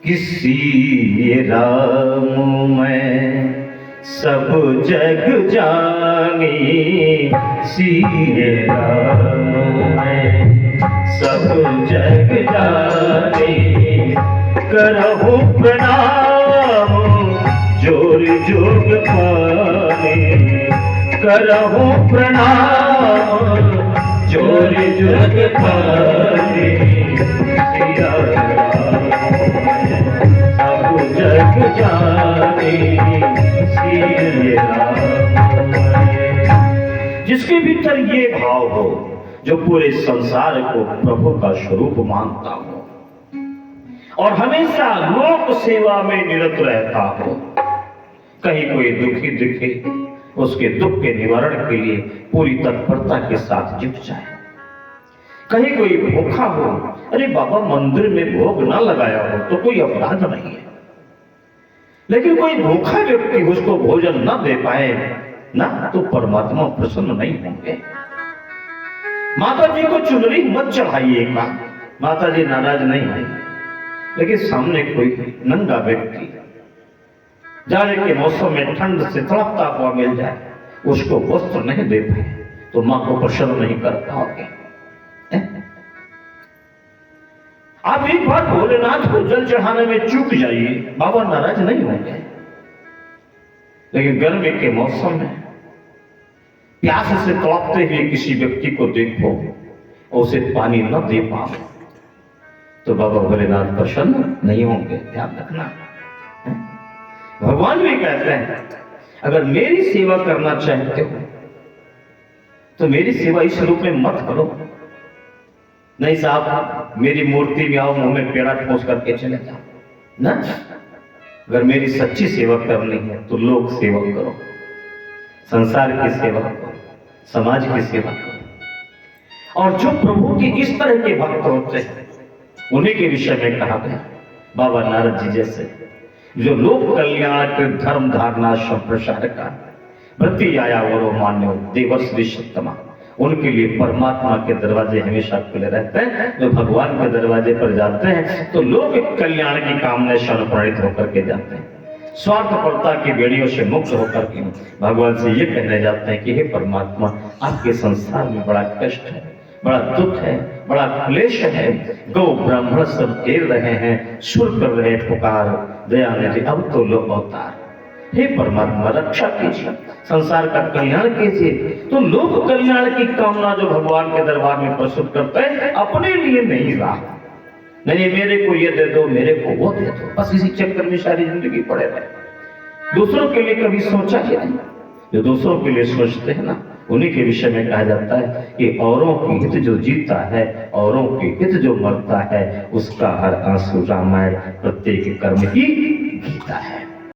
किसी राम में सब जग जानी, सिए राम में सब जग जानी। करहु प्रणाम जोर जोग पानी, करहु प्रणाम जोर जोग पानी। सिया राम सब जग जानी, सिए राम। जिसके भीतर ये भाव हो, जो पूरे संसार को प्रभु का स्वरूप मानता हो और हमेशा लोक सेवा में निरत रहता हो, कहीं कोई दुखी दिखे उसके दुख के निवारण के लिए पूरी तत्परता के साथ जुट जाए। कहीं कोई भूखा हो, अरे बाबा मंदिर में भोग ना लगाया हो तो कोई अपराध नहीं है, लेकिन कोई भूखा व्यक्ति उसको भोजन न दे पाए ना, तो परमात्मा प्रसन्न नहीं होंगे। माता जी को चुनरी मत चढ़ाइएगा, माता जी नाराज नहीं होंगे, लेकिन सामने कोई नंगा व्यक्ति जाड़े के मौसम में ठंड से तड़पता हुआ मिल जाए, उसको वस्त्र नहीं दे पाए तो मां को प्रसन्न नहीं कर पाओगे। आप एक बार भोलेनाथ को जल चढ़ाने में चूक जाइए, बाबा नाराज नहीं होंगे, लेकिन गर्मी के मौसम में प्यास से तड़पते हुए किसी व्यक्ति को देखो और उसे पानी न दे पाओ तो बाबा भोलेनाथ प्रसन्न नहीं होंगे। ध्यान रखना, भगवान भी कहते हैं अगर मेरी सेवा करना चाहते हो तो मेरी सेवा इस रूप में मत करो, नहीं साहब मेरी मूर्ति में आओ, मुंह में पेड़ा ठोस करके चले जाओ ना। अगर मेरी सच्ची सेवा करनी है तो लोक सेवा करो, संसार की सेवा करो, समाज की सेवा करो। और जो प्रभु के इस तरह के भक्त होते हैं उन्हीं के विषय में कहा गया, बाबा नारद जी जैसे जो लोक कल्याण के धर्म धारणा संप्रसार का प्रति आया वरो मान्यो देवर्षि सत्तमा, उनके लिए परमात्मा के दरवाजे हमेशा खुले रहते हैं। जो भगवान के दरवाजे पर जाते हैं तो लोक कल्याण की कामना से अनुप्राणित होकर के जाते हैं, स्वार्थपरता की बेड़ियों से मुक्त होकर के भगवान से ये कहने जाते हैं कि हे परमात्मा, आपके संसार में बड़ा कष्ट है, बड़ा दुख है, बड़ा क्लेश है, गौ ब्राह्मण सब घेर रहे हैं, सुर कर रहे पुकार, दया निधि अब तो लो अवतार। हे परमात्मा रक्षा कीजिए, संसार का कल्याण कीजिए। तो लोक कल्याण की कामना जो भगवान के दरबार में प्रस्तुत करते हैं अपने लिए नहीं रहा, नहीं मेरे को ये दे दो, मेरे को वो दे दो, बस इसी चक्कर में सारी जिंदगी पड़े रहे। दूसरों के लिए कभी सोचा ही नहीं। जो दूसरों के लिए सोचते हैं ना, उन्हीं के विषय में कहा जाता है कि औरों की हित जो जीता है, औरों की हित जो मरता है, उसका हर आंसू रामायण प्रत्येक कर्म ही गीता है।